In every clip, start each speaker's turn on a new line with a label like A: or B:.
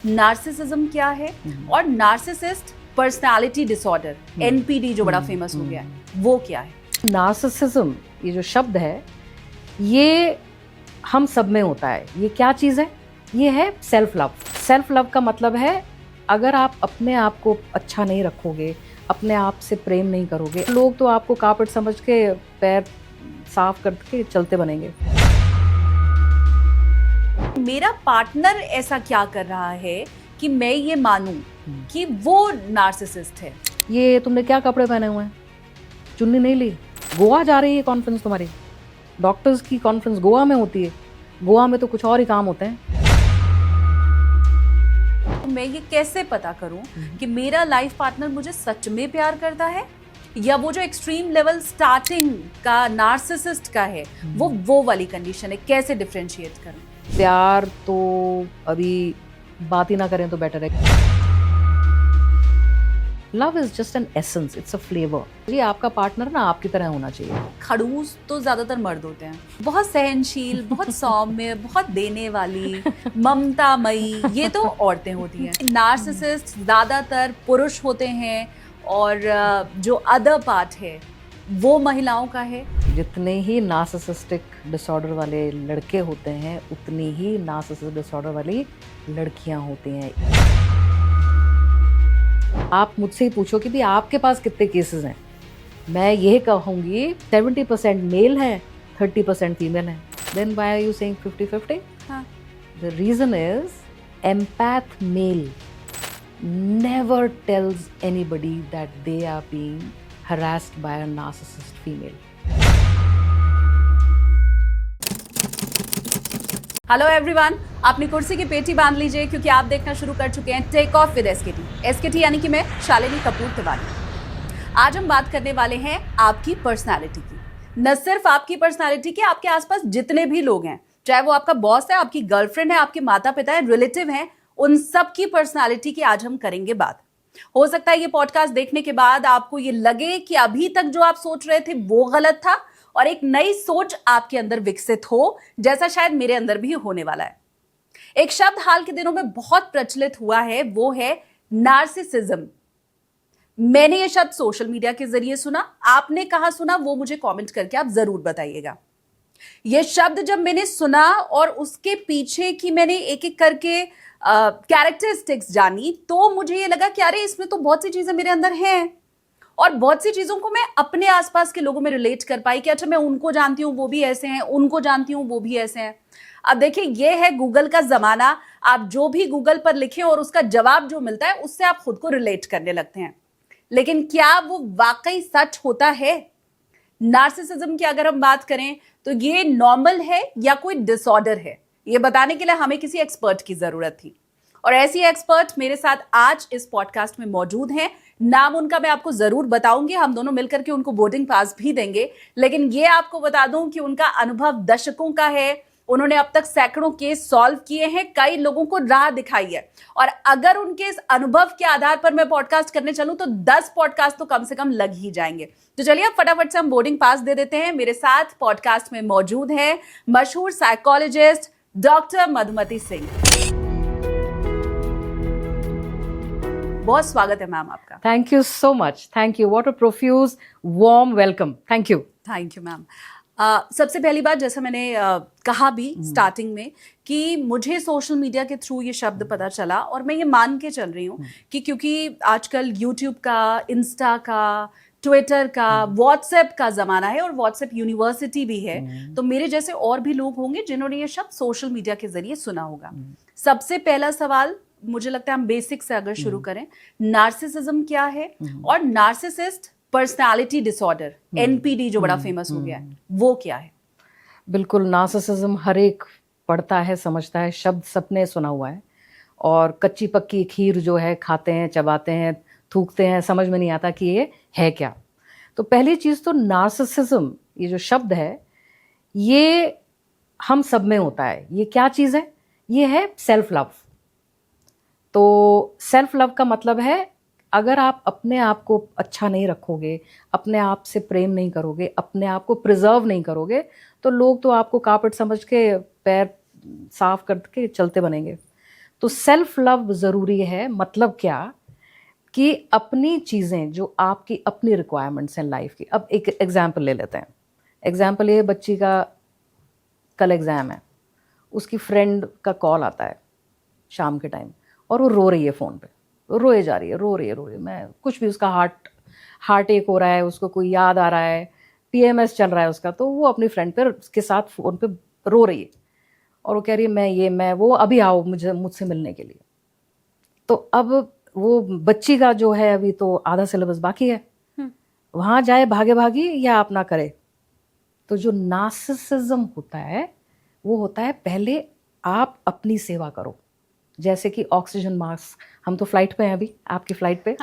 A: Narcissism क्या है और नार्सिसिस्ट पर्सनालिटी डिसऑर्डर एनपीडी जो बड़ा फेमस हो गया है वो क्या है?
B: नार्सिसिज्म ये जो शब्द है ये हम सब में होता है। ये क्या चीज़ है? ये है सेल्फ लव। सेल्फ लव का मतलब है अगर आप अपने आप को अच्छा नहीं रखोगे, अपने आप से प्रेम नहीं करोगे, लोग तो आपको कापड़ समझ के पैर साफ करके चलते बनेंगे।
A: मेरा पार्टनर ऐसा क्या कर रहा है कि मैं ये मानूं कि वो नार्सिसिस्ट है?
B: ये तुमने क्या कपड़े पहने हुए हैं? चुन्नी नहीं ली? गोवा जा रही है कॉन्फ्रेंस तुम्हारी? डॉक्टर्स की कॉन्फ्रेंस गोवा में होती है। गोवा में तो कुछ और ही काम होते हैं।
A: तो मैं ये कैसे पता करूं कि मेरा लाइफ पार्टनर मुझे सच में प्यार करता है या वो जो एक्सट्रीम लेवल स्टार्टिंग का नार्सिसिस्ट का है वो वाली कंडीशन है? कैसे डिफरेंशिएट करूं?
B: प्यार तो अभी बात ही ना करें तो बेटर है। Love is just an essence, it's a flavour. ये आपका पार्टनर ना आपकी तरह होना चाहिए।
A: खड़ूस तो ज्यादातर मर्द होते हैं, बहुत सहनशील, बहुत सौम्य, बहुत देने वाली, ममतामयी, ये तो औरतें होती हैं। नार्सिसिस्ट ज्यादातर पुरुष होते हैं और जो अदर पार्ट है वो महिलाओं का है।
B: जितने ही नार्सिसिस्टिक डिसऑर्डर वाले लड़के होते हैं उतनी ही नार्सिसिस्टिक डिसऑर्डर वाली लड़कियां होती हैं। आप मुझसे ही पूछो कि भी आपके पास कितने केसेस हैं, मैं यही कहूँगी 70% मेल हैं, 30% फीमेल हैं। Then why are you saying 50-50?
A: हाँ।
B: The reason is empath male never tells anybody that they are being harassed by a narcissist female.
A: Hello everyone, अपनी कुर्सी की पेटी बांध लीजिए क्योंकि आप देखना शुरू कर चुके हैं take off with SKT. SKT यानी कि मैं शालिनी कपूर तिवारी। आज हम बात करने वाले हैं आपकी पर्सनालिटी की। न सिर्फ आपकी पर्सनालिटी के, आपके आसपास जितने भी लोग हैं, चाहे वो आपका बॉस है, आपकी गर्लफ्रेंड है, आपके माता पिता है, रिलेटिव हैं, उन सब की पर्सनालिटी की आज हम करेंगे बात। हो सकता है ये पॉडकास्ट देखने के बाद आपको ये लगे कि अभी तक जो आप सोच रहे थे वो गलत था और एक नई सोच आपके अंदर विकसित हो, जैसा शायद मेरे अंदर भी होने वाला है। एक शब्द हाल के दिनों में बहुत प्रचलित हुआ है, वो है नार्सिसिज्म। मैंने ये शब्द सोशल मीडिया के जरिए सुना, आपने कहां सुना वो मुझे कमेंट करके आप जरूर बताइएगा। ये शब्द जब मैंने सुना और उसके पीछे की मैंने एक एक करके कैरेक्टरिस्टिक्स जानी तो मुझे ये लगा कि अरे इसमें तो बहुत सी चीजें मेरे अंदर हैं और बहुत सी चीजों को मैं अपने आसपास के लोगों में रिलेट कर पाई कि अच्छा मैं उनको जानती हूं वो भी ऐसे हैं, उनको जानती हूं वो भी ऐसे हैं। अब देखिए ये है गूगल का जमाना, आप जो भी गूगल पर लिखें और उसका जवाब जो मिलता है उससे आप खुद को रिलेट करने लगते हैं। लेकिन क्या वो वाकई सच होता है? नार्सिसिज्म की अगर हम बात करें तो ये नॉर्मल है या कोई डिसऑर्डर है, ये बताने के लिए हमें किसी एक्सपर्ट की जरूरत थी और ऐसी एक्सपर्ट मेरे साथ आज इस पॉडकास्ट में मौजूद हैं। नाम उनका मैं आपको जरूर बताऊंगी, हम दोनों मिलकर के उनको बोर्डिंग पास भी देंगे, लेकिन ये आपको बता दूं कि उनका अनुभव दशकों का है। उन्होंने अब तक सैकड़ों केस सॉल्व किए हैं, कई लोगों को राह दिखाई है और अगर उनके इस अनुभव के आधार पर मैं पॉडकास्ट करने चलूं तो 10 पॉडकास्ट तो कम से कम लग ही जाएंगे। तो चलिए अब फटाफट से हम बोर्डिंग पास दे देते हैं। मेरे साथ पॉडकास्ट में मौजूद है मशहूर साइकोलॉजिस्ट डॉक्टर मधुमती सिंह। बहुत स्वागत है मैम आपका।
B: Thank you so much, thank you. What a profuse warm welcome, thank you.
A: Thank you ma'am. सबसे पहली बात, जैसा मैंने कहा भी स्टार्टिंग में कि मुझे सोशल मीडिया के थ्रू ये शब्द पता चला और मैं ये मान के चल रही हूँ कि क्योंकि आजकल यूट्यूब का, इंस्टा का, ट्विटर का, व्हाट्सएप का जमाना है और व्हाट्सएप यूनिवर्सिटी भी है, तो मेरे जैसे और भी लोग होंगे जिन्होंने ये शब्द सोशल मीडिया के जरिए सुना होगा। सबसे पहला सवाल मुझे लगता है हम बेसिक से अगर शुरू करें, नार्सिसिज्म क्या है और नार्सिसिस्ट पर्सनालिटी डिसऑर्डर एनपीडी जो बड़ा फेमस हो गया है वो क्या है?
B: बिल्कुल, नार्सिसिज्म हर एक पढ़ता है, समझता है, शब्द सबने सुना हुआ है और कच्ची पक्की खीर जो है खाते हैं, चबाते हैं, थूकते हैं, समझ में नहीं आता कि ये है क्या। तो पहली चीज़ तो नार्सिसिज्म ये जो शब्द है ये हम सब में होता है। ये क्या चीज़ है? ये है सेल्फ लव। तो सेल्फ लव का मतलब है अगर आप अपने आप को अच्छा नहीं रखोगे, अपने आप से प्रेम नहीं करोगे, अपने आप को प्रिजर्व नहीं करोगे, तो लोग तो आपको कापड़ समझ के पैर साफ करके चलते बनेंगे। तो सेल्फ लव ज़रूरी है। मतलब क्या कि अपनी चीज़ें जो आपकी अपनी रिक्वायरमेंट्स हैं लाइफ की। अब एक एग्जाम्पल ले लेते हैं। एग्जाम्पल ये, बच्ची का कल एग्ज़ाम है, उसकी फ्रेंड का कॉल आता है शाम के टाइम और वो रो रही है फ़ोन पे, रोए जा रही है, रो रही है। मैं कुछ भी, उसका हार्ट एक हो रहा है, उसको कोई याद आ रहा है, PMS चल रहा है उसका, तो वो अपनी फ्रेंड पर के साथ फ़ोन पे रो रही है और वो कह रही है मैं वो अभी आओ मुझसे मिलने के लिए। तो अब वो बच्ची का जो है अभी तो आधा सिलेबस बाकी है, वहाँ जाए भागे भागी या अपना करे। तो जो नार्सिसिज्म होता है वो होता है पहले आप अपनी सेवा करो। जैसे कि ऑक्सीजन मास्क, हम तो फ्लाइट पे हैं अभी, आपकी फ्लाइट पे,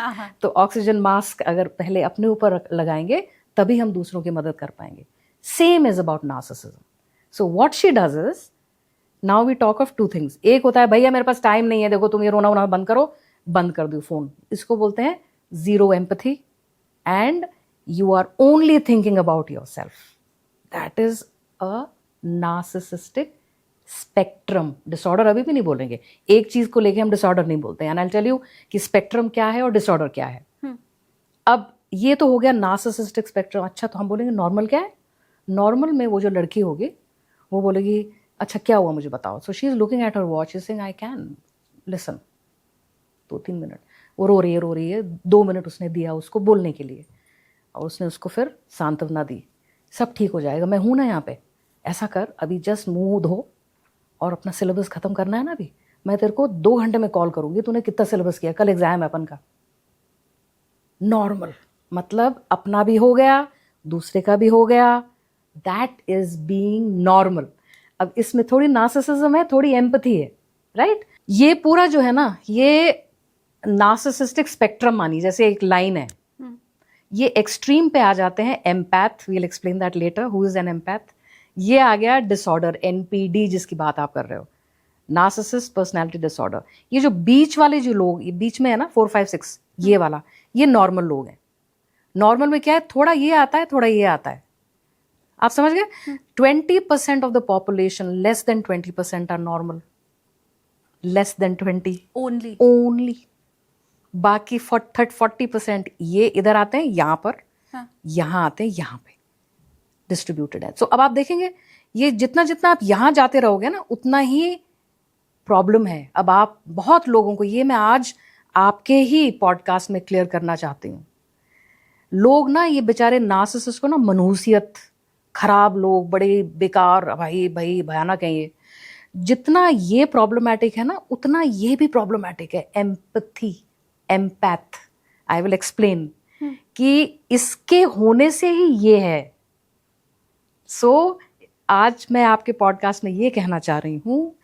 B: तो ऑक्सीजन मास्क अगर पहले अपने ऊपर लगाएंगे तभी हम दूसरों की मदद कर पाएंगे। Same is about narcissism. So what she does is, now we talk of two things. एक होता है भैया मेरे पास टाइम नहीं है, देखो तुम ये रोना वोना बंद करो, बंद कर दो फोन। इसको बोलते हैं zero empathy and you are only thinking about yourself. That is a narcissistic spectrum disorder. अभी भी नहीं बोलेंगे, एक चीज को लेके हम डिसऑर्डर नहीं बोलते हैं। And I will tell you कि स्पेक्ट्रम क्या है और डिसऑर्डर क्या है। अब ये तो हो गया नार्सिसिस्टिक स्पेक्ट्रम। अच्छा, तो हम बोलेंगे नॉर्मल क्या है। नॉर्मल में वो जो लड़की होगी वो बोलेगी अच्छा क्या हुआ मुझे बताओ। So she is looking at her watch, is saying I can listen. 2-3 minute वो रो रही है 2 मिनट उसने दिया उसको बोलने के लिए और उसने उसको फिर सांत्वना दी, सब ठीक हो जाएगा, मैं हूं ना यहाँ पे, ऐसा कर अभी जस्ट मुंह धो और अपना सिलेबस खत्म करना है ना, अभी मैं तेरे को 2 घंटे में कॉल करूंगी, तूने कितना सिलेबस किया, कल एग्जाम है अपन का। नॉर्मल मतलब अपना भी हो गया दूसरे का भी हो गया, दैट इज बीइंग नॉर्मल। अब इसमें थोड़ी नार्सिसिज्म है, थोड़ी एम्पैथी है, राइट। ये पूरा जो है ना, ये नार्सिसिस्टिक स्पेक्ट्रम मानी जैसे एक लाइन है, ये एक्सट्रीम पे आ जाते हैं empath, we will explain that later who is an empath. ये आ गया डिसऑर्डर, NPD जिसकी बात आप कर रहे हो, नार्सिसिस्ट पर्सनालिटी डिसऑर्डर। ये जो बीच वाले जो लोग, ये बीच में है ना 4, 5, 6, ये वाला, ये नॉर्मल लोग हैं। नॉर्मल में क्या है, थोड़ा ये आता है थोड़ा ये आता है, आप समझ गए। 20% of the population, less than 20% are normal, less than 20 only. बाकी 40% ये इधर आते हैं यहाँ पर, यहाँ आते हैं यहाँ पे, डिस्ट्रीब्यूटेड है। सो अब आप देखेंगे ये जितना जितना आप यहाँ जाते रहोगे ना उतना ही प्रॉब्लम है। अब आप बहुत लोगों को, ये मैं आज आपके ही पॉडकास्ट में क्लियर करना चाहती हूँ, लोग ना ये बेचारे नार्सिसिस्ट को ना मनहूसियत, खराब लोग, बड़े बेकार, भाई भयानक है ये। जितना ये प्रॉब्लमैटिक है ना उतना ये भी प्रॉब्लमैटिक है, empathy, empath. I will explain कि इसके होने से ही ये है। सो आज मैं आपके पॉडकास्ट में ये कहना चाह रही हूँ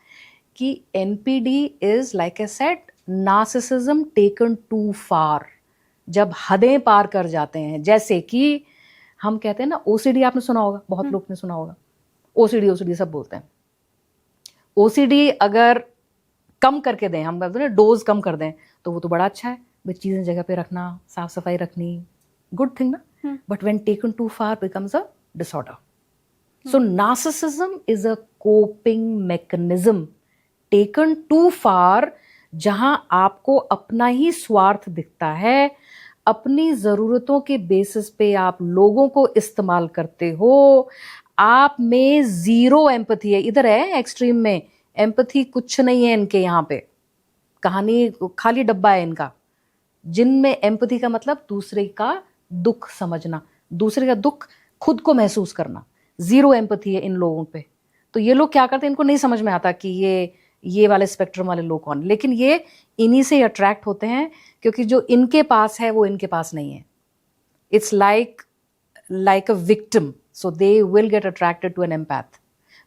B: कि NPD is like a set narcissism taken too far, जब हदें पार कर जाते हैं। जैसे कि हम कहते हैं ना OCD, आपने सुना होगा, बहुत लोग ने सुना होगा, OCD सब बोलते हैं। OCD अगर कम करके दें, हम कहते हैं डोज कम कर दें, तो वो तो बड़ा अच्छा है, भाई चीजें जगह पे रखना, साफ सफाई रखनी, गुड थिंग ना। But when taken too far becomes a disorder. So narcissism is a coping mechanism taken too far, जहां आपको अपना ही स्वार्थ दिखता है, अपनी ज़रूरतों के बेसिस पे आप लोगों को इस्तेमाल करते हो, आप में ज़ीरो एम्पैथी है। इधर है एक्सट्रीम में एम्पैथी कुछ नहीं है इनके, यहाँ पे कहानी खाली डब्बा है इनका। जिनमें एम्पैथी का मतलब दूसरे का दुख समझना, दूसरे का दुख खुद को महसूस करना, जीरो एम्पैथी है इन लोगों पे। तो ये लोग क्या करते हैं, इनको नहीं समझ में आता कि ये वाले स्पेक्ट्रम वाले लोग कौन, लेकिन ये इन्हीं से अट्रैक्ट होते हैं क्योंकि जो इनके पास है वो इनके पास नहीं है। It's like a victim, so they will get attracted to an empath.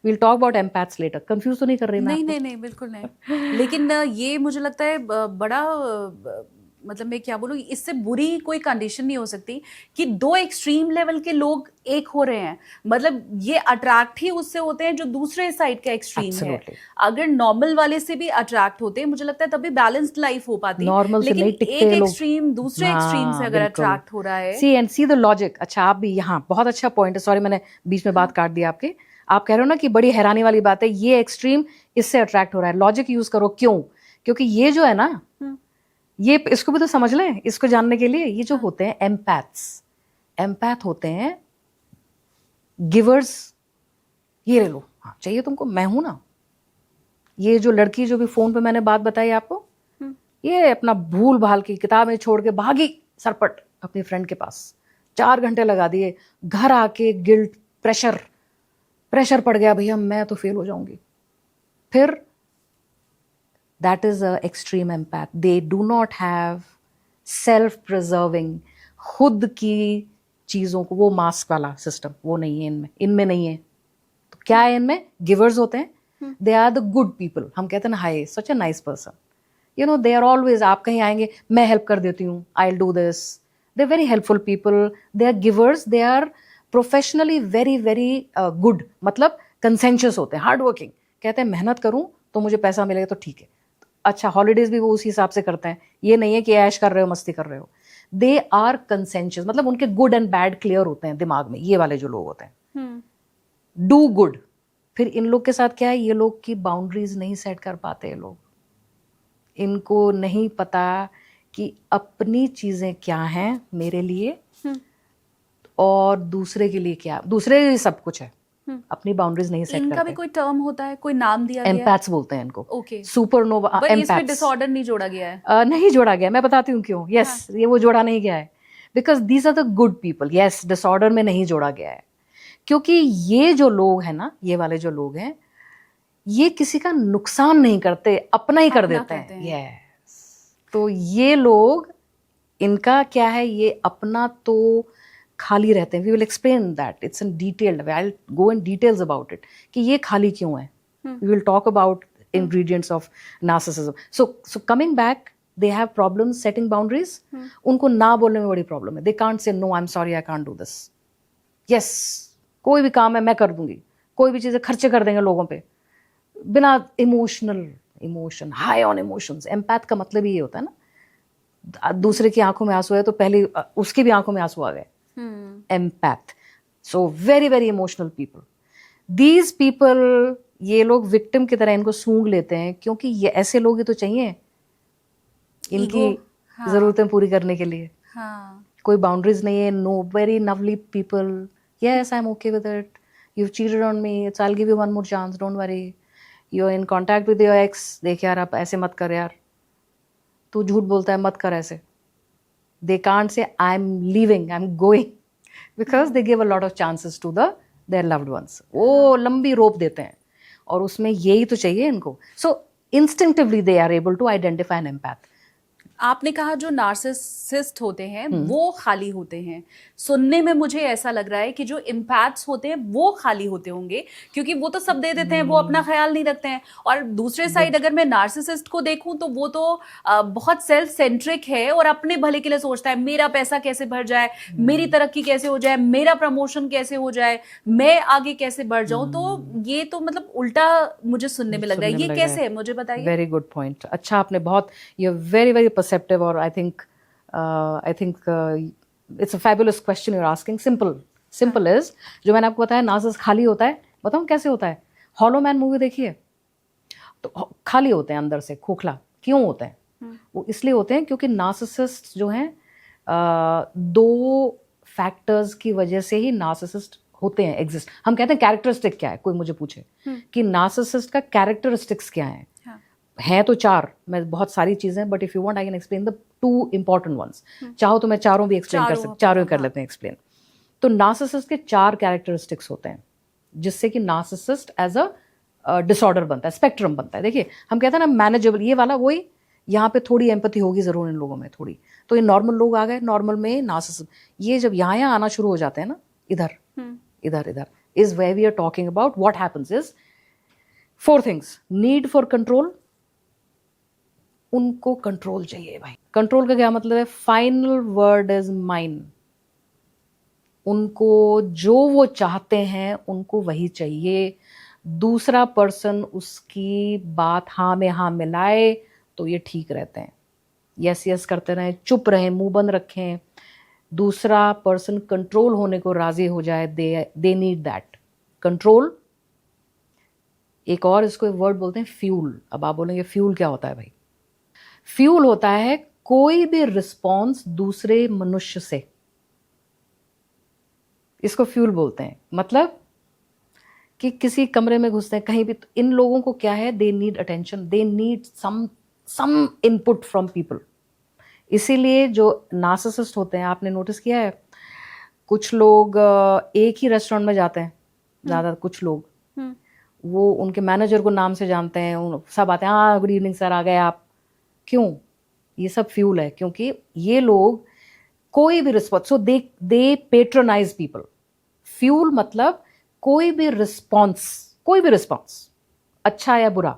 B: We'll talk about empaths later. Confuse तो नहीं कर रही मैं?
A: नहीं बिल्कुल नहीं। लेकिन ये मुझे लगता है बड़ा, मतलब मैं क्या बोलूँ, इससे बुरी कोई कंडीशन नहीं हो सकती कि 2 एक्सट्रीम लेवल के लोग एक हो रहे हैं। मतलब ये अट्रैक्ट ही उससे होते हैं जो दूसरे साइड का एक्सट्रीम है। अगर नॉर्मल वाले से भी अट्रैक्ट होते हैं, मुझे लगता है तभी बैलेंस्ड लाइफ हो पाती। लेकिन एक एक्सट्रीम दूसरे एक्सट्रीम से अगर अट्रैक्ट हो रहा है,
B: सी द लॉजिक। अच्छा, आप भी यहाँ, बहुत अच्छा पॉइंट है, सॉरी मैंने बीच में बात काट दी आपके। आप कह रहे हो ना कि बड़ी हैरानी वाली बात है, ये एक्सट्रीम इससे अट्रैक्ट हो रहा है, लॉजिक यूज करो। क्यों? क्योंकि ये जो है ना, ये इसको भी तो समझ लें, इसको जानने के लिए ये जो होते हैं एम्पैथ होते हैं गिवर्स। ये ले लो, हाँ चाहिए तुमको, मैं हूं ना। ये जो लड़की जो भी फोन पे मैंने बात बताई आपको, ये अपना भूल भाल की किताबें छोड़ के भागी सरपट अपनी फ्रेंड के पास, 4 घंटे लगा दिए, घर आके गिल्ट, प्रेशर पड़ गया, भैया मैं तो फेल हो जाऊंगी। फिर that is a extreme empath. They do not have self preserving, खुद की चीजों को, वो मास्क वाला सिस्टम वो नहीं है इनमें नहीं है। तो क्या है इनमें? गिवर्स होते हैं, they are the good people. हम कहते हैं ना, हाय such a nice person, you know, they are always, आप कहीं आएंगे मैं हेल्प कर देती हूँ, I will do this. They are very helpful people, they are givers, they are professionally very very good, मतलब कंसेंशियस होते हैं, हार्ड वर्किंग, कहते हैं मेहनत करूं तो मुझे पैसा मिलेगा तो ठीक है। अच्छा, हॉलीडेज भी वो उसी हिसाब से करते हैं, ये नहीं है कि ऐश कर रहे हो मस्ती कर रहे हो। दे आर कंसेंशियस, मतलब उनके गुड एंड बैड क्लियर होते हैं दिमाग में, ये वाले जो लोग होते हैं डू गुड। फिर इन लोग के साथ क्या है, ये लोग की बाउंड्रीज नहीं सेट कर पाते हैं लोग, इनको नहीं पता कि अपनी चीजें क्या हैं मेरे लिए और दूसरे के लिए क्या, दूसरे के लिए सब कुछ है, अपनी बाउंड्रीज नहीं सेट
A: इनका
B: करते।
A: भी कोई टर्म होता है, कोई नाम दिया गया है?
B: एम्पैथ्स बोलते हैं इनको।
A: ओके,
B: सुपरनोवा
A: पर इसमें
B: एम्पैथ्स।
A: डिसऑर्डर नहीं जोड़ा गया है?
B: नहीं जोड़ा गया, मैं बताती हूँ क्यों। यस, ये वो जोड़ा नहीं गया है because these are the good people. Yes, disorder में नहीं जोड़ा गया है क्योंकि ये जो लोग हैं ना, ये वाले जो लोग हैं, ये किसी का नुकसान नहीं करते, अपना ही कर
A: अपना
B: देते
A: करते
B: हैं।
A: हैं।
B: यस, तो ये लोग, इनका क्या है, ये अपना तो खाली रहते हैं। We will explain that, it's in detailed way, I will go in details about it कि ये खाली क्यों है। We will talk about ingredients of narcissism. So coming back, they have problems setting boundaries. उनको ना बोलने में बड़ी प्रॉब्लम है। They can't say no, I'm sorry, I can't do this. Yes, कोई भी काम है मैं कर दूंगी, कोई भी चीजें खर्चे कर देंगे लोगों पे बिना emotion, high on emotions. Empath का मतलब ही ये होता है ना, दूसरे की आंखों में आंसू है तो पहले उसकी भी आंखों में आंसू आ गए। Empath, so very very emotional people. These people, ये लोग विक्टिम की तरह इनको सूंघ लेते हैं क्योंकि ये ऐसे लोग ही तो चाहिए इनकी जरूरतें पूरी करने के लिए। कोई बाउंड्रीज नहीं है, no, very naively people, yes I am okay with it, you cheated on me, it's I will give you one more chance, don't worry, you are in contact with your ex, देख यार आप ऐसे मत कर यार, तू झूठ बोलता है मत कर ऐसे। They can't say I am leaving, I am going, because they give a lot of chances to their loved ones. वो लंबी रोप देते हैं और उसमें यही तो चाहिए इनको। So instinctively they are able to identify an empath.
A: आपने कहा जो नार्सिसिस्ट होते हैं वो खाली होते हैं, सुनने में मुझे ऐसा लग रहा है कि जो इम्पैथ्स होते हैं वो खाली होते होंगे क्योंकि वो तो सब दे देते हैं, वो अपना ख्याल नहीं रखते हैं। और दूसरे साइड अगर मैं नार्सिसिस्ट को देखूं तो वो तो बहुत सेल्फ सेंट्रिक है और अपने भले के लिए सोचता है, मेरा पैसा कैसे बढ़ जाए, मेरी तरक्की कैसे हो जाए, मेरा प्रमोशन कैसे हो जाए, मैं आगे कैसे बढ़ जाऊं। तो ये तो मतलब उल्टा मुझे सुनने में लग रहा है। ये कैसे है, मुझे बताइए।
B: Very good point. अच्छा, आपने बहुत, you are very very perceptive, or I think it's a fabulous question you're asking. Simple is, जो मैंने आपको बताया नार्सिसिस्ट खाली होता है। बताऊँ कैसे होता है? हॉलो मैन मूवी देखिए, तो खाली होते हैं अंदर से, खोखला। क्यों होते हैं? वो इसलिए होते हैं क्योंकि नार्सिसिस्ट जो हैं, 2 फैक्टर्स की वजह से ही नार्सिसिस्ट होते हैं, एग्जिस्ट। हम कहते हैं कैरेक्टरिस्टिक क्या है, कोई मुझे पूछे कि नार्सिसिस्ट का कैरेक्टरिस्टिक्स क्या है, हैं तो 4, मैं बहुत सारी चीजें, but if you want I can explain the 2 important ones. चाहो तो मैं चारों भी एक्सप्लेन कर सकती, चारों ही कर लेते हैं एक्सप्लेन। तो नार्सिसिस्ट के 4 कैरेक्टरिस्टिक्स होते हैं जिससे कि नार्सिसिस्ट एज अ डिसऑर्डर बनता है, स्पेक्ट्रम बनता है। देखिए हम कहते हैं ना मैनेजेबल, ये वाला वही, यहाँ पे थोड़ी एम्पैथी होगी जरूर इन लोगों में थोड़ी, तो ये नॉर्मल लोग आ गए, नॉर्मल में नार्सिसिस्ट। ये जब यहाँ आना शुरू हो जाते हैं ना, इधर is where we are talking about what happens is 4 things. Need for control, उनको कंट्रोल चाहिए भाई। कंट्रोल का क्या मतलब है? Final word is mine. उनको जो वो चाहते हैं उनको वही चाहिए। दूसरा पर्सन उसकी बात हाँ में हाँ मिलाए तो ये ठीक रहते हैं, यस यस करते रहें, चुप रहें, मुंह बंद रखें। दूसरा पर्सन कंट्रोल होने को राजी हो जाए, दे नीड दैट कंट्रोल। एक और इसको वर्ड बोलते हैं फ्यूल। अब आप बोलेंगे फ्यूल क्या होता है भाई? फ्यूल होता है कोई भी रिस्पॉन्स दूसरे मनुष्य से, इसको फ्यूल बोलते हैं। मतलब कि किसी कमरे में घुसते हैं कहीं भी, तो इन लोगों को क्या है, they need attention, they need some input from people. इसीलिए जो नार्सिसिस्ट होते हैं, आपने नोटिस किया है, कुछ लोग एक ही रेस्टोरेंट में जाते हैं, ज़्यादा कुछ लोग वो उनके मैनेजर को नाम से जानते हैं, सब आते हैं, हाँ गुड इवनिंग सर, आ गए आप। क्यों? ये सब फ्यूल है, क्योंकि ये लोग कोई भी रिस्पॉन्स, सो दे पेट्रोनाइज पीपल। फ्यूल मतलब कोई भी रिस्पॉन्स अच्छा या बुरा।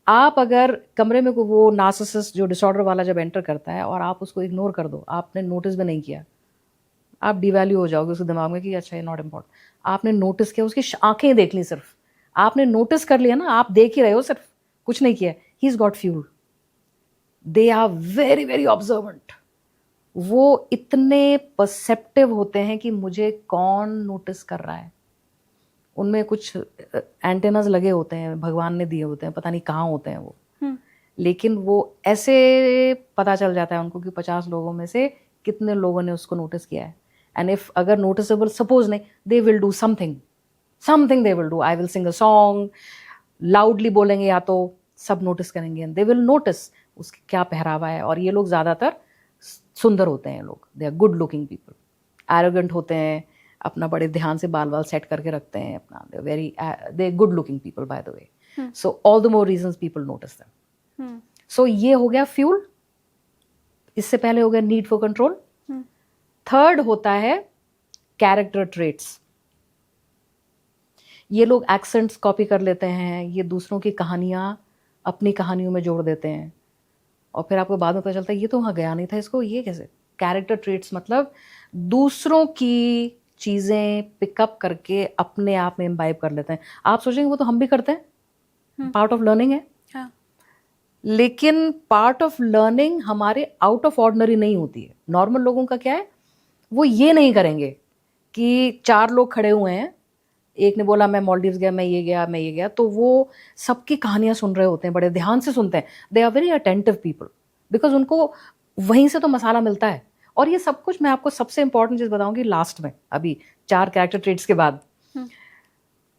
B: आप अगर कमरे में को वो नार्सिसिस्ट जो डिसऑर्डर वाला जब एंटर करता है और आप उसको इग्नोर कर दो, आपने नोटिस भी नहीं किया, आप डिवैल्यू हो जाओगे उसके दिमाग में कि अच्छा ये नॉट इम्पॉर्टेंट। आपने नोटिस किया, उसकी आंखें देख ली, सिर्फ आपने नोटिस कर लिया ना, आप देख ही रहे हो, सिर्फ कुछ नहीं किया, he is got fuel. They are very very observant. वो इतने परसेप्टिव होते हैं कि मुझे कौन नोटिस कर रहा है। उनमें कुछ एंटेनास लगे होते हैं, भगवान ने दिए होते हैं, पता नहीं कहाँ होते हैं वो, लेकिन वो ऐसे पता चल जाता है उनको कि 50 लोगों में से कितने लोगों ने उसको नोटिस किया है। एंड इफ अगर नोटिसेबल, सपोज नहीं, they will do something they will do, I will sing a song, loudly बोलेंगे या तो सब नोटिस करेंगे, दे विल नोटिस उसके क्या पहरावा है। और ये लोग ज़्यादातर सुंदर होते हैं लोग, they are good looking people, arrogant होते हैं, अपना बड़े ध्यान से बाल सेट करके रखते हैं अपना, they good looking people by the way, so all the more reasons people notice them. सो ये हो गया फ्यूल। इससे पहले हो गया नीड फॉर कंट्रोल। थर्ड होता है कैरेक्टर ट्रेट्स। ये लोग एक्सेंट्स कॉपी कर लेते हैं, ये दूसरों की कहानियां अपनी कहानियों में जोड़ देते हैं, और फिर आपको बाद में पता चलता है ये तो वहां गया नहीं था, इसको ये कैसे। कैरेक्टर ट्रेट्स मतलब दूसरों की चीजें पिकअप करके अपने आप में इम्बाइब कर लेते हैं। आप सोचेंगे वो तो हम भी करते हैं, पार्ट ऑफ लर्निंग है।
A: हाँ।
B: लेकिन पार्ट ऑफ लर्निंग हमारे आउट ऑफ ऑर्डिनरी नहीं होती है। नॉर्मल लोगों का क्या है, वो ये नहीं करेंगे कि 4 लोग खड़े हुए हैं, एक ने बोला मैं मालदीव्स गया, मैं ये गया, तो वो सबकी कहानियां सुन रहे होते हैं, बड़े ध्यान से सुनते हैं। They are very attentive people, because उनको वहीं से तो मसाला मिलता है। और ये सब कुछ मैं आपको सबसे इंपॉर्टेंट चीज बताऊंगी लास्ट में, अभी 4 कैरेक्टर ट्रेट्स के बाद।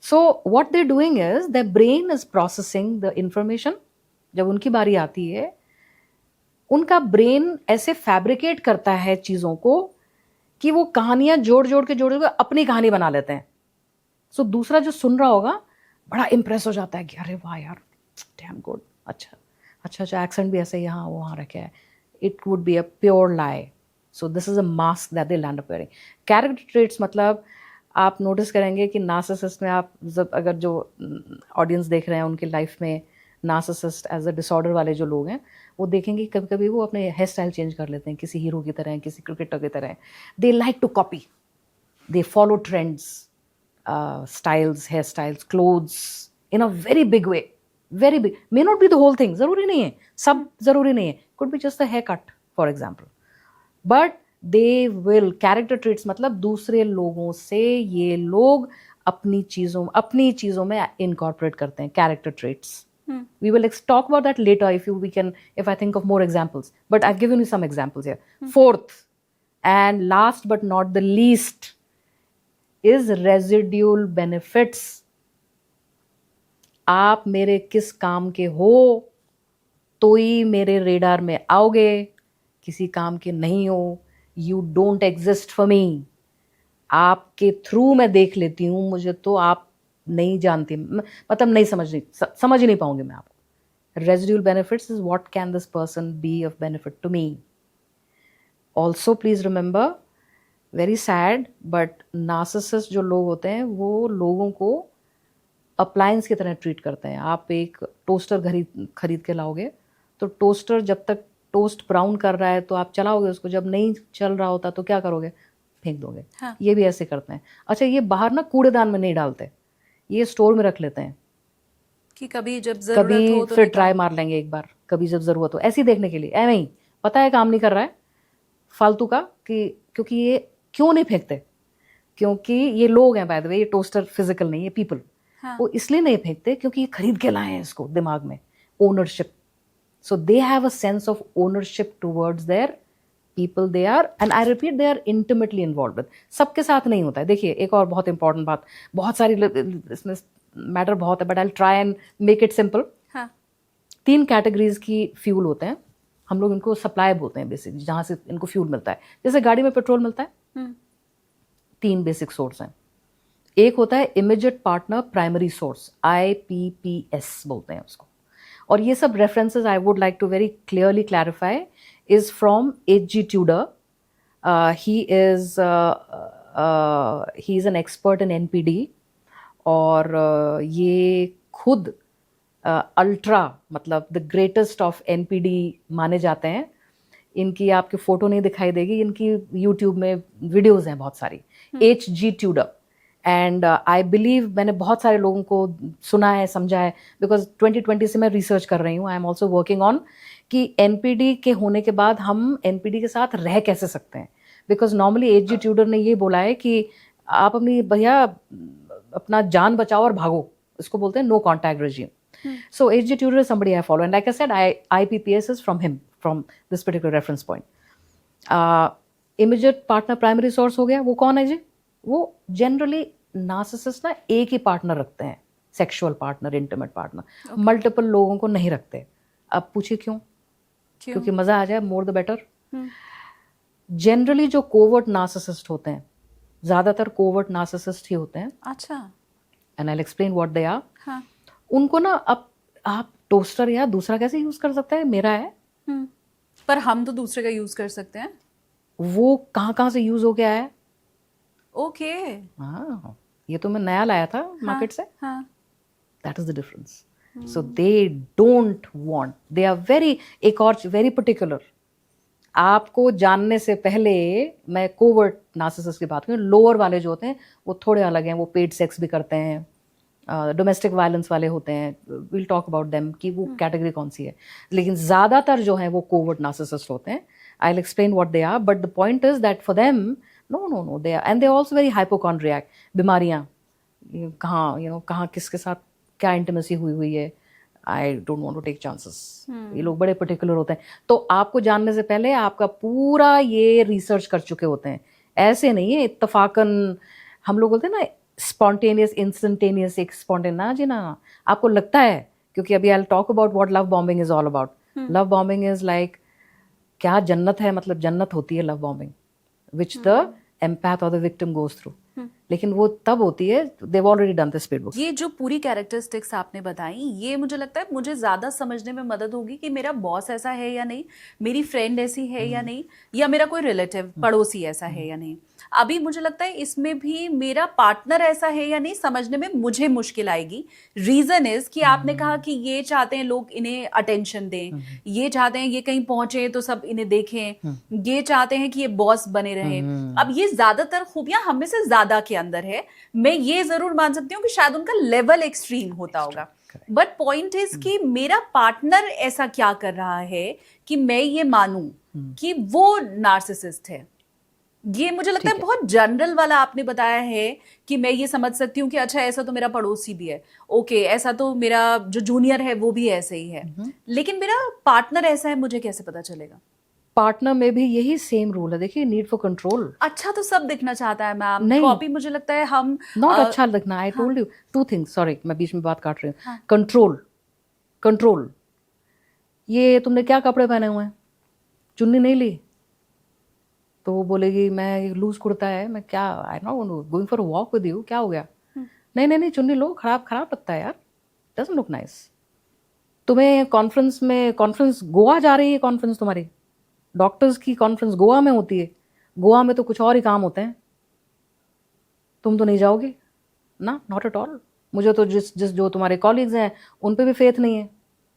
B: So what they doing is the brain is processing the information. जब उनकी बारी आती है, उनका ब्रेन ऐसे फैब्रिकेट करता है चीजों को कि वो कहानियां जोड़ जोड़ के अपनी कहानी बना लेते हैं। सो दूसरा जो सुन रहा होगा बड़ा इंप्रेस हो जाता है कि अरे वाह यार, डैम गुड, अच्छा एक्सेंट भी ऐसे यहाँ वहाँ रखे है। It would be a pure lie. So this is a mask that they land up wearing. Character traits मतलब आप नोटिस करेंगे कि नार्सिसिस्ट में, आप अगर जो ऑडियंस देख रहे हैं उनकी लाइफ में नार्सिसिस्ट एज अ डिसऑर्डर वाले जो लोग हैं, वो देखेंगे कभी कभी वो अपने हेयर स्टाइल चेंज कर लेते हैं, किसी हीरो की तरह, किसी क्रिकेटर की तरह। They like to copy, they follow trends, styles, hairstyles, clothes in a very big way, very big. May not be the whole thing, जरूरी नहीं है, सब जरूरी नहीं है, could be just a haircut for example, but they will, character traits मतलब दूसरे लोगों से ये लोग अपनी चीजों में incorporate करते हैं character traits. We will talk about that later if I think of more examples, but I've given you some examples here. Fourth and last but not the least is residual benefits. आप मेरे किस काम के हो तो ही मेरे radar में आओगे, किसी काम के नहीं हो, you don't exist for me. आपके थ्रू मैं देख लेती हूँ, मुझे तो आप नहीं जानते, मतलब नहीं समझ ही नहीं पाऊंगी मैं आपको। Residual benefits is what can this person be of benefit to me. Also please remember, very sad but narcissist जो लोग होते हैं वो लोगों को अप्लायंस की तरह ट्रीट करते हैं। आप एक टोस्टर खरीद के लाओगे तो टोस्टर जब तक टोस्ट ब्राउन कर रहा है तो आप चलाओगे उसको, जब नहीं चल रहा होता तो क्या करोगे, फेंक दोगे। हाँ। ये भी ऐसे करते हैं। अच्छा, ये बाहर ना कूड़ेदान में नहीं डालते, ये स्टोर में रख लेते हैं
A: कि कभी जब जरूरत हो तो
B: फिर ट्राई मार लेंगे एक बार, कभी जब जरूरत हो, ऐसे ही देखने के लिए। ऐ नहीं पता है काम नहीं कर रहा है फालतू का, क्योंकि ये क्यों नहीं फेंकते, क्योंकि ये लोग हैं, बाय द वे ये टोस्टर फिजिकल नहीं है, पीपल। हाँ। वो इसलिए नहीं फेंकते क्योंकि ये खरीद के लाए हैं इसको, दिमाग में ownership So they have a sense of ownership towards their people they are, and I repeat, they are intimately involved with. सबके साथ नहीं होता है. देखिए एक और बहुत इंपॉर्टेंट बात, बहुत सारी इसमें मैटर बहुत है, but I try and make it simple.
A: हाँ.
B: 3 कैटेगरीज की फ्यूल होते हैं, हम लोग इनको सप्लाई बोलते हैं बेसिकली, जहाँ से इनको फ्यूल मिलता है. जैसे गाड़ी में पेट्रोल मिलता है, 3 बेसिक सोर्स हैं. एक होता है immediate partner primary source, IPPS बोलते हैं उसको. और ये सब references I would like to very clearly clarify is from H.G. Tudor. He's an expert in NPD. और ये खुद अल्ट्रा मतलब द ग्रेटेस्ट ऑफ NPD माने जाते हैं. इनकी आपकी फ़ोटो नहीं दिखाई देगी, इनकी यूट्यूब में वीडियोज़ हैं बहुत सारी. H.G. Tudor. And I believe मैंने बहुत सारे लोगों को सुना है, समझा है, बिकॉज 2020 से मैं रिसर्च कर रही हूँ. I am also working on कि NPD के होने के बाद हम NPD के साथ रह कैसे सकते हैं. Because normally H.G. Tudor ने ये बोला है कि आप अपनी भैया अपना जान बचाओ और भागो, इसको बोलते हैं no contact regime. So H.G. Tudor is somebody I follow, and like I said, IPPS is from him, from this particular reference point. Immediate partner primary source हो गया, वो कौन है जी? वो जनरली नार्सिसिस्ट ना एक ही पार्टनर रखते हैं, sexual partner, intimate partner. Multiple लोगों को नहीं रखते. अब पूछिए क्यों? क्योंकि मजा आ जाए, मोर द बेटर. जनरली जो कोवर्ट नार्सिसिस्ट होते हैं, ज्यादातर कोवर्ट नार्सिसिस्ट ही होते हैं.
A: अच्छा.
B: And I will explain what they are.
A: हाँ.
B: उनको ना अब आप टोस्टर या दूसरा कैसे यूज कर सकते हैं, मेरा है.
A: पर हम तो दूसरे का यूज कर सकते हैं.
B: वो कहाँ से यूज हो गया है.
A: ओके.
B: हाँ, ये तो मैं नया लाया था मार्केट से.
A: हाँ.
B: That is the difference. So they don't want, they are very, एक और वेरी पर्टिकुलर. आपको जानने से पहले मैं कोवर्ट नार्सिसिस्ट की बात करूँ, लोअर वाले जो होते हैं वो थोड़े अलग हैं. वो पेड सेक्स भी करते हैं, डोमेस्टिक वायलेंस वाले होते हैं. विल टॉक अबाउट देम कि वो कैटेगरी कौन सी है. लेकिन ज़्यादातर जो है वो कोवर्ट नार्सिसिस्ट होते हैं. I will explain what they are, but the point is that for them no, they are, and they are also very hypochondriac. बीमारियां कहाँ किसके साथ क्या इंटीमेसी हुई है, I don't want to take chances. ये लोग बड़े पर्टिकुलर होते हैं. तो आपको जानने से पहले आपका पूरा ये रिसर्च कर चुके होते हैं. ऐसे नहीं है इत्तफाकन हम लोग बोलते हैं ना स्पॉन्टेनियस, इंस्टेंटेनियस. एक स्पॉन्टेन ना जी ना, आपको लगता है, क्योंकि अभी I will talk about what love bombing is all about. Love bombing is like क्या जन्नत है, मतलब जन्नत होती है love bombing, which the empath or the victim goes through. लेकिन वो तब होती है, they've already done the speed book.
A: ये जो पूरी कैरेक्टरिस्टिक्स आपने बताई, ये मुझे लगता है मुझे ज़्यादा समझने में मदद होगी कि मेरा बॉस ऐसा है या नहीं, मेरी फ्रेंड ऐसी है या नहीं, या मेरा कोई रिलेटिव पड़ोसी ऐसा है या नहीं. अभी मुझे लगता है इसमें भी मेरा पार्टनर ऐसा है या नहीं समझने में मुझे मुश्किल आएगी. रीज़न इज कि आपने कहा कि ये चाहते हैं लोग इन्हें अटेंशन दें, ये चाहते हैं ये कहीं पहुंचे तो सब इन्हें देखें, ये चाहते हैं कि ये बॉस बने रहे. अब ये ज़्यादातर खूबियां हम में से ज़्यादा के अंदर है. मैं ये जरूर मान सकती हूँ कि शायद उनका लेवल एक्सट्रीम होता होगा, बट पॉइंट इज कि मेरा पार्टनर ऐसा क्या कर रहा है कि मैं ये मानूं कि वो नार्सिसिस्ट है. ये मुझे लगता है बहुत जनरल वाला आपने बताया है कि मैं ये समझ सकती हूँ कि अच्छा ऐसा तो मेरा पड़ोसी भी है, ओके ऐसा तो मेरा जो जूनियर है वो भी ऐसे ही है. लेकिन मेरा पार्टनर ऐसा है, मुझे कैसे पता चलेगा?
B: पार्टनर में भी यही सेम रूल है. देखिए, नीड फॉर कंट्रोल.
A: अच्छा तो सब दिखना चाहता है मैम.
B: नहीं,
A: कॉपी मुझे लगता है हम
B: नॉट अच्छा दिखना. I told you 2 things. Sorry मैं बीच में बात काट रही हूँ. कंट्रोल. ये तुमने क्या कपड़े पहने हुए हैं, चुन्नी नहीं ली तो वो बोलेगी मैं लूज कुर्ता है, मैं क्या I know going for a walk with you, क्या हो गया? नहीं चुन्नी लो, खराब लगता है यार, डजंट लुक नाइस. तुम्हें कॉन्फ्रेंस गोवा जा रही है, कॉन्फ्रेंस तुम्हारी डॉक्टर्स की कॉन्फ्रेंस गोवा में होती है. गोवा में तो कुछ और ही काम होते हैं, तुम तो नहीं जाओगे ना. Not at all. मुझे तो जिस जो तुम्हारे कॉलीग्स हैं उन पे भी फेथ नहीं है.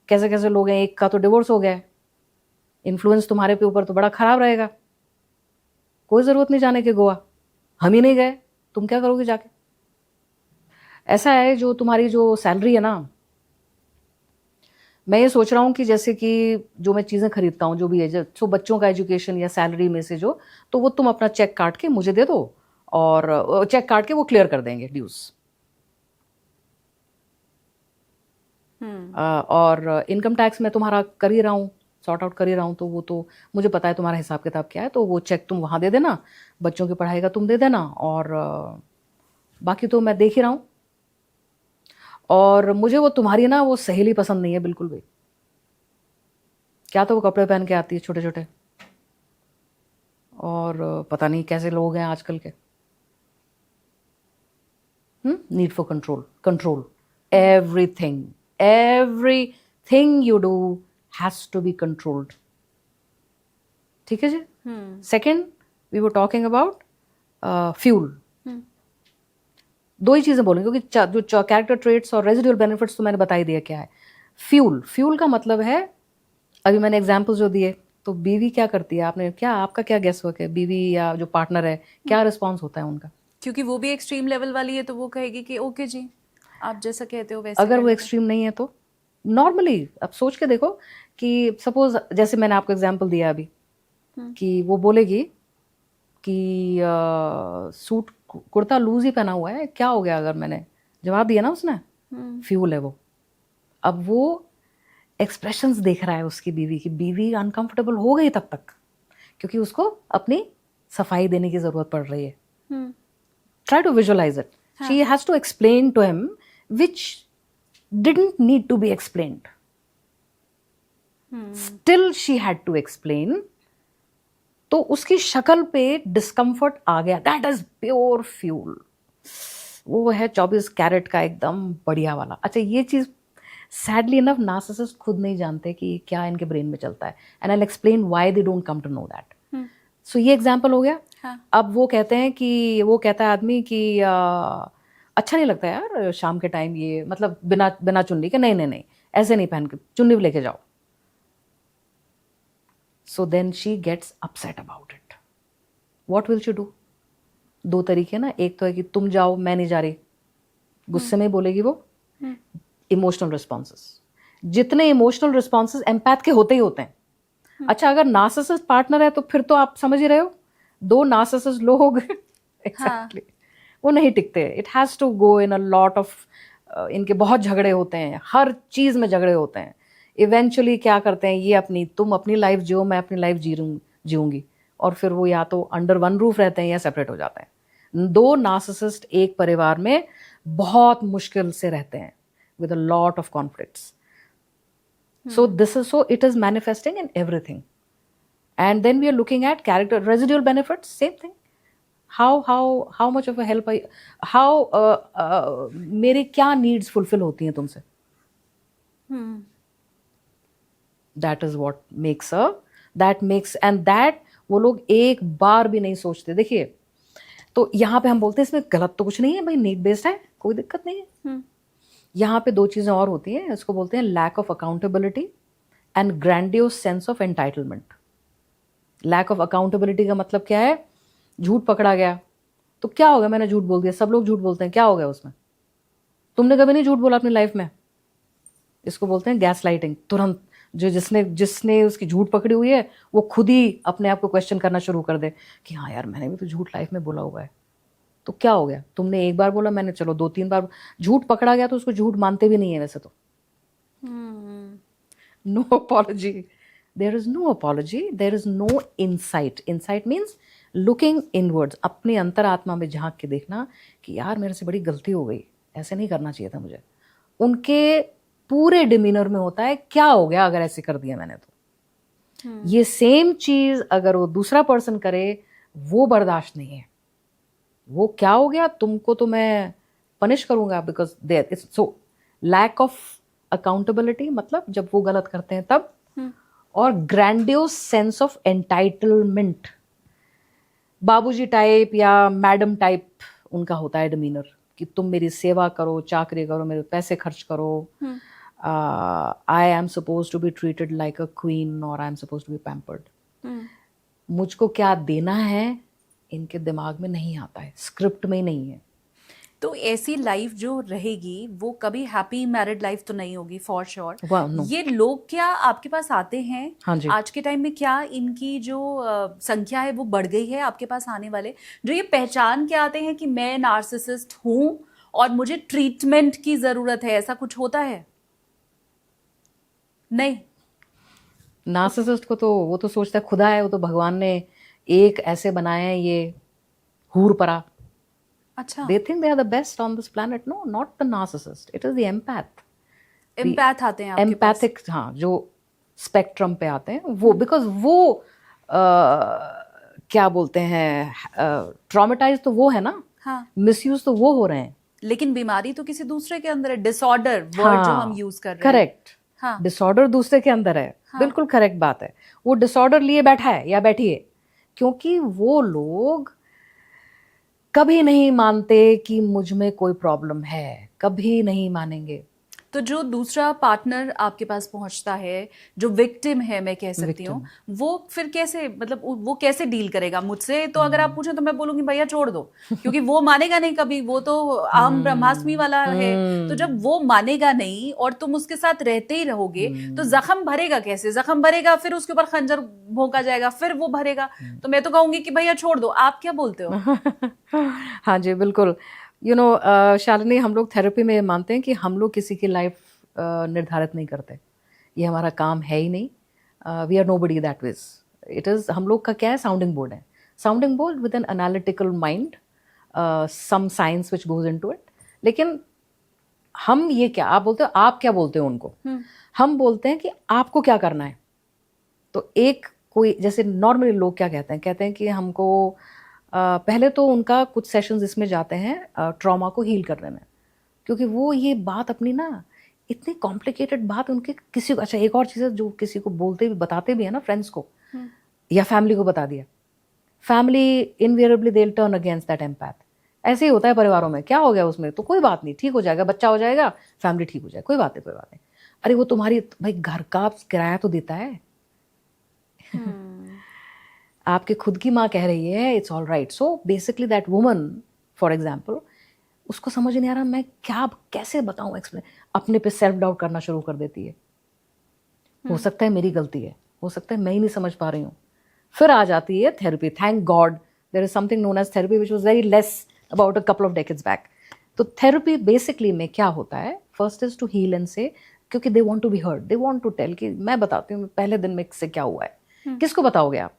B: कैसे लोग हैं, एक का तो डिवोर्स हो गया है. इन्फ्लुएंस तुम्हारे पे ऊपर तो बड़ा खराब रहेगा. कोई ज़रूरत नहीं जाने के गोवा, हम ही नहीं गए, तुम क्या करोगे जाके? ऐसा है जो तुम्हारी जो सैलरी है ना, मैं ये सोच रहा हूँ कि जैसे कि जो मैं चीज़ें खरीदता हूँ जो भी है, जो बच्चों का एजुकेशन या सैलरी में से जो, तो वो तुम अपना चेक काट के मुझे दे दो और चेक काट के वो क्लियर कर देंगे ड्यूज. और इनकम टैक्स में तुम्हारा कर ही रहा हूँ, सॉर्ट आउट कर ही रहा हूँ, तो वो तो मुझे पता है तुम्हारा हिसाब किताब क्या है, तो वो चेक तुम वहाँ दे देना, बच्चों की पढ़ाई का तुम दे देना, और बाकी तो मैं देख ही रहा हूँ। और मुझे वो तुम्हारी ना वो सहेली पसंद नहीं है बिल्कुल भी। क्या तो वो कपड़े पहन के आती है छोटे छोटे, और पता नहीं कैसे लोग हैं आजकल के। Need for control, control everything you do has to be controlled. ठीक है जी। Second, we were talking about fuel. दो ही चीजें बोलेंगे क्योंकि जो कैरेक्टर ट्रेट्स और रेजिडुअल बेनिफिट्स तो मैंने बता ही दिया क्या है। फ्यूल का मतलब है, अभी मैंने एग्जाम्पल जो दिए, तो बीवी क्या करती है, आपने क्या, आपका क्या गेस वर्क है, बीवी या जो पार्टनर है क्या रिस्पॉन्स होता है उनका?
A: क्योंकि वो भी एक्सट्रीम लेवल वाली है तो वो कहेगी कि ओके जी आप जैसा कहते हो वैसे।
B: अगर वो एक्सट्रीम नहीं है तो नॉर्मली अब सोच के देखो कि सपोज जैसे मैंने आपको एग्जाम्पल दिया अभी कि वो बोलेगी कि सूट कुर्ता लूज ही पहना हुआ है, क्या हो गया अगर मैंने जवाब दिया ना उसने, फ्यूल है वो। अब वो एक्सप्रेशंस देख रहा है उसकी बीवी की, बीवी अनकंफर्टेबल हो गई तब तक क्योंकि उसको अपनी सफाई देने की जरूरत पड़ रही है। Try to visualise it, she has to explain to him which didn't need to be explained, still she had to explain. तो उसकी शक्ल पे डिस्कम्फर्ट आ गया, दैट इज प्योर फ्यूल। वो है 24 कैरेट का एकदम बढ़िया वाला। अच्छा, ये चीज सैडली इनफ नार्सिसिस्ट खुद नहीं जानते कि क्या इनके ब्रेन में चलता है, and I will explain why they don't come to know that. So ये एग्जांपल हो गया। अब वो कहते हैं कि वो कहता है आदमी कि अच्छा नहीं लगता यार शाम के टाइम ये, मतलब बिना बिना चुन्नी के, नहीं नहीं नहीं ऐसे नहीं पहन के, चुन्नी भी लेके जाओ। So then she gets upset about it. What will she do? दो तरीके ना, एक तो है कि तुम जाओ मैं नहीं जा रही, गुस्से में बोलेगी वो। इमोशनल रिस्पॉन्सेस, जितने इमोशनल रिस्पॉन्सेस एम्पैथ के होते ही होते हैं। अच्छा, अगर नार्सिसिस्ट पार्टनर है तो फिर तो आप समझ ही रहे हो, दो नार्सिसिस्ट लोग एग्जैक्टली वो नहीं टिकते। It has to go in a lot of, इनके बहुत झगड़े होते हैं, हर चीज में झगड़े होते हैं। इवेंचुअली क्या करते हैं ये, तुम अपनी लाइफ जियो, मैं अपनी लाइफ जीऊंगी, और फिर वो या तो अंडर वन रूफ रहते हैं या सेपरेट हो जाते हैं। दो नार्सिसिस्ट एक परिवार में बहुत मुश्किल से रहते हैं with a lot of conflicts. So it is manifesting in everything. And then we are looking at character residual benefits, same thing. How much of a help मेरे क्या needs fulfill होती हैं तुमसे? That is what makes and that वो लोग एक बार भी नहीं सोचते। देखिए, तो यहाँ पे हम बोलते हैं इसमें गलत तो कुछ नहीं है भाई, नीड बेस्ड है, कोई दिक्कत नहीं है। यहाँ पे दो चीजें और होती हैं, इसको बोलते हैं lack of accountability and grandiose sense of entitlement. Lack of accountability का मतलब क्या है, झूठ पकड़ा गया तो क्या हो गया, मैंने झूठ बोल दिया, सब लोग झूठ बोलते हैं, क्या हो गया उसमें, तुमने कभी नहीं झूठ बोला अपनी लाइफ में। इसको बोलते हैं गैस लाइटिंग। तुरंत जो जिसने उसकी झूठ पकड़ी हुई है वो खुद ही अपने आप को क्वेश्चन करना शुरू कर दे कि हाँ यार मैंने भी तो झूठ लाइफ में बोला हुआ है, तो क्या हो गया, तुमने एक बार बोला, मैंने चलो 2-3 बार, झूठ पकड़ा गया तो उसको झूठ मानते भी नहीं है वैसे तो। No apology, there is no apology, there is no insight. Insight means looking inwards, अपने अंतरात्मा में झांक के देखना कि यार मेरे से बड़ी गलती हो गई, ऐसे नहीं करना चाहिए था मुझे। उनके पूरे डिमीनर में होता है क्या हो गया अगर ऐसे कर दिया मैंने तो। ये सेम चीज अगर वो दूसरा पर्सन करे वो बर्दाश्त नहीं है। वो क्या हो गया तुमको तो मैं पनिश करूंगा, because there it's so lack of accountability, मतलब जब वो गलत करते हैं तब। और grandiose sense of entitlement, babuji type या मैडम टाइप उनका होता है डिमीनर कि तुम मेरी सेवा करो, चाकरी करो, मेरे पैसे खर्च करो, I am suppose to be treated like a queen और I am suppose to be pampered. मुझको क्या देना है इनके दिमाग में नहीं आता है, स्क्रिप्ट में ही नहीं है।
A: तो ऐसी लाइफ जो रहेगी वो कभी हैप्पी मैरिड लाइफ तो नहीं होगी फॉर श्योर।
B: no.
A: ये लोग क्या आपके पास आते हैं?
B: हाँ जी।
A: आज के टाइम में क्या इनकी जो संख्या है वो बढ़ गई है आपके पास आने वाले, जो ये पहचान के आते हैं कि मैं नार्सिसिस्ट हूँ और मुझे ट्रीटमेंट की जरूरत है, ऐसा कुछ होता है? नहीं।
B: नार्सिसिस्ट को तो वो तो सोचता है खुदा है, वो तो भगवान ने एक ऐसे बनाए हैं ये हूर परा.
A: अच्छा,
B: They think they are the best on this planet. No, not the narcissist. It is the empath.
A: Empath आते हैं आपके पास।
B: Empathic, हाँ, जो स्पेक्ट्रम पे आते हैं वो, बिकॉज वो क्या बोलते हैं, ट्रॉमेटाइज तो वो है ना,
A: हाँ,
B: मिसयूज तो वो हो रहे हैं.
A: लेकिन बीमारी तो किसी दूसरे के अंदर है। डिसऑर्डर वर्ड जो हम यूज कर रहे हैं।
B: करेक्ट.
A: हाँ,
B: डिसऑर्डर दूसरे के अंदर है.
A: हाँ।
B: बिल्कुल करेक्ट बात है. वो डिसऑर्डर लिए बैठा है या बैठी है, क्योंकि वो लोग कभी नहीं मानते कि मुझ में कोई प्रॉब्लम है, कभी नहीं मानेंगे.
A: तो जो दूसरा पार्टनर आपके पास पहुंचता है, जो विक्टिम है मैं कह सकती हूँ, वो फिर कैसे, मतलब वो कैसे डील करेगा मुझसे? तो अगर आप पूछें तो मैं बोलूंगी भैया छोड़ दो, क्योंकि वो मानेगा नहीं कभी, वो तो अहम ब्रह्मास्मि वाला है। तो जब वो मानेगा नहीं और तुम उसके साथ रहते ही रहोगे तो जख्म भरेगा कैसे? जख्म भरेगा, फिर उसके ऊपर खंजर भोंका जाएगा, फिर वो भरेगा। तो मैं तो कहूंगी कि भैया छोड़ दो। आप क्या बोलते हो?
B: हाँ जी, बिल्कुल. शालिनी, हम लोग थेरेपी में मानते हैं कि हम लोग किसी की लाइफ निर्धारित नहीं करते. ये हमारा काम है ही नहीं. We are nobody that ways. It is, हम लोग का क्या है, साउंडिंग बोर्ड है. Sounding board with an analytical mind, some science which goes into it. लेकिन हम ये क्या, आप बोलते हो, आप क्या बोलते हो उनको? हम बोलते हैं कि आपको क्या करना है. तो एक कोई, जैसे नॉर्मली लोग क्या कहते हैं कि हमको पहले तो उनका कुछ सेशंस इसमें जाते हैं ट्रॉमा को हील करने में, क्योंकि वो ये बात अपनी ना, इतनी कॉम्प्लिकेटेड बात उनके किसी को, अच्छा एक और चीज़ है जो किसी को बोलते भी, बताते भी है ना, फ्रेंड्स को या फैमिली को बता दिया, family invariably they will turn against that empath. ऐसे ही होता है परिवारों में. क्या हो गया उसमें? तो कोई बात नहीं, ठीक हो जाएगा, बच्चा हो जाएगा, फैमिली ठीक हो जाएगा, कोई बात नहीं, कोई बात नहीं. अरे वो तुम्हारी भाई घर का किराया तो देता है. आपके खुद की माँ कह रही है it's all right. So basically that woman, for example, उसको समझ नहीं आ रहा मैं क्या कैसे बताऊं, एक्सप्लेन, अपने पे सेल्फ डाउट करना शुरू कर देती है. हो सकता है मेरी गलती है, हो सकता है मैं ही नहीं समझ पा रही हूँ. फिर आ जाती है therapy. Thank God there is something known as therapy which was very less about a couple of decades back. तो थेरेपी बेसिकली में क्या होता है, first is to heal and say, क्योंकि they want to be heard, they want to tell कि मैं बताती हूँ पहले दिन में से क्या हुआ है. किसको बताओगे आप?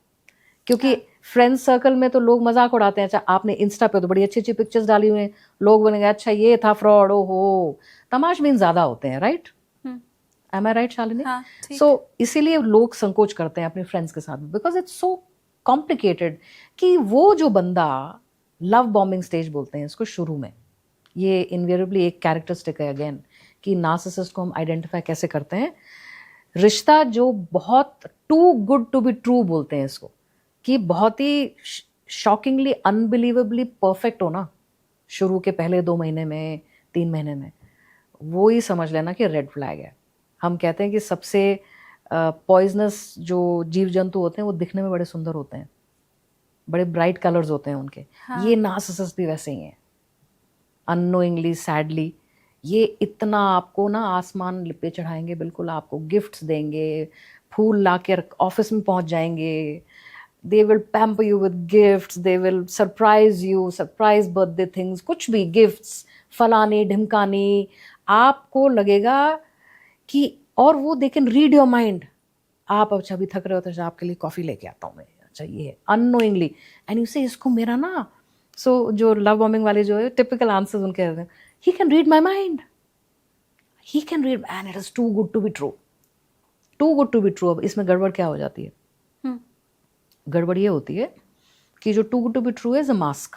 B: क्योंकि फ्रेंड्स सर्कल में तो लोग मजाक उड़ाते हैं. अच्छा आपने इंस्टा पे तो बड़ी अच्छी अच्छी पिक्चर्स डाली हुई हैं, लोग बनेंगे अच्छा ये था फ्रॉड, ओ हो. तमाशबीन ज्यादा होते हैं, राइट? एम आई राइट शालिनी?
A: हाँ,
B: सो इसीलिए लोग संकोच करते हैं अपने फ्रेंड्स के साथ, बिकॉज इट्स सो कॉम्प्लिकेटेड. कि वो जो बंदा, लव बॉम्बिंग स्टेज बोलते हैं इसको शुरू में, ये इनवेरिएबली एक कैरेक्टरिस्टिक है अगेन, कि नार्सिसिस्ट को हम आइडेंटिफाई कैसे करते हैं. रिश्ता जो बहुत too good to be true बोलते हैं इसको, कि बहुत ही शॉकिंगली अनबिलीवेबली परफेक्ट हो ना शुरू के पहले 2 महीने में, 3 महीने में, वो ही समझ लेना कि रेड फ्लैग है. हम कहते हैं कि सबसे पॉइजनस जो जीव जंतु होते हैं वो दिखने में बड़े सुंदर होते हैं, बड़े ब्राइट कलर्स होते हैं उनके. हाँ. ये नार्सिसिस्ट भी वैसे ही हैं. अननोइंगली, सैडली, ये इतना आपको ना आसमान लिपे चढ़ाएंगे, बिल्कुल आपको गिफ्ट्स देंगे, फूल ला के ऑफिस में पहुंच जाएंगे. They will pamper you with gifts, they will surprise you, surprise birthday things, कुछ भी गिफ्ट्स, फलाने ढिमकाने. आपको लगेगा कि, और वो they can read your mind. आप अच्छा अभी थक रहे हो तो आपके लिए कॉफ़ी लेके आता हूँ मैं, अच्छा ये है, अननोइंगली. एंड यू से इसको मेरा ना, सो जो लव बॉम्बिंग वाले जो है टिपिकल आंसर्स उनके हैं, he can read my mind, he can read, and it is too good to be true, too good to be true. अब इसमें गड़बड़ क्या हो जाती है? गड़बड़ ये होती है कि जो too good to be true है, इज अ मास्क.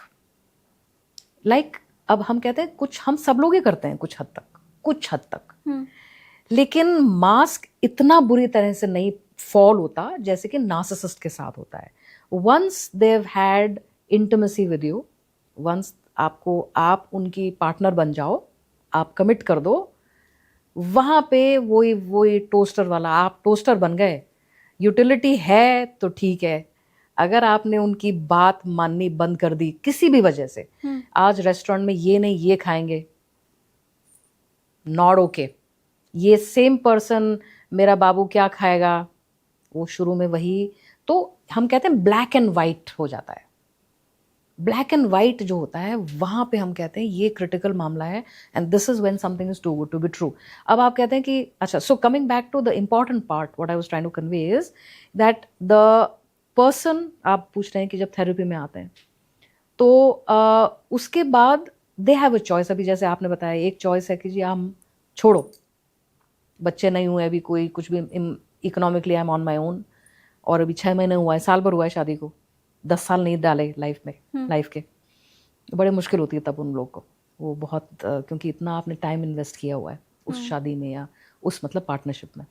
B: लाइक अब हम कहते हैं, कुछ हम सब लोग ही करते हैं कुछ हद तक, लेकिन मास्क इतना बुरी तरह से नहीं फॉल होता जैसे कि नार्सिसिस्ट के साथ होता है. Once they have had intimacy with you, वंस आप उनकी पार्टनर बन जाओ, आप कमिट कर दो, वहां पे वही टोस्टर वाला, आप टोस्टर बन गए. यूटिलिटी है तो ठीक है, अगर आपने उनकी बात माननी बंद कर दी किसी भी वजह से, आज रेस्टोरेंट में ये नहीं ये खाएंगे, नॉट ओके. ये सेम पर्सन, मेरा बाबू क्या खाएगा, वो शुरू में वही, तो हम कहते हैं ब्लैक एंड वाइट हो जाता है. ब्लैक एंड वाइट जो होता है वहाँ पे हम कहते हैं ये क्रिटिकल मामला है and this is when something is too good to be true. अब आप कहते हैं कि अच्छा, so coming back to the important part what I was trying to convey is that the person, आप पूछ रहे हैं कि जब थेरेपी में आते हैं तो उसके बाद दे हैव अ चॉइस। अभी जैसे आपने बताया एक चॉइस है कि जी हम छोड़ो, बच्चे नहीं हुए अभी, कोई कुछ भी, economically I am on my own, और अभी 6 महीने हुआ है, साल भर हुआ है शादी को, 10 साल नहीं डाले लाइफ में, लाइफ के बड़े मुश्किल होती है तब उन लोग को, वो बहुत क्योंकि इतना आपने टाइम इन्वेस्ट किया हुआ है उस शादी में या उस मतलब पार्टनरशिप में।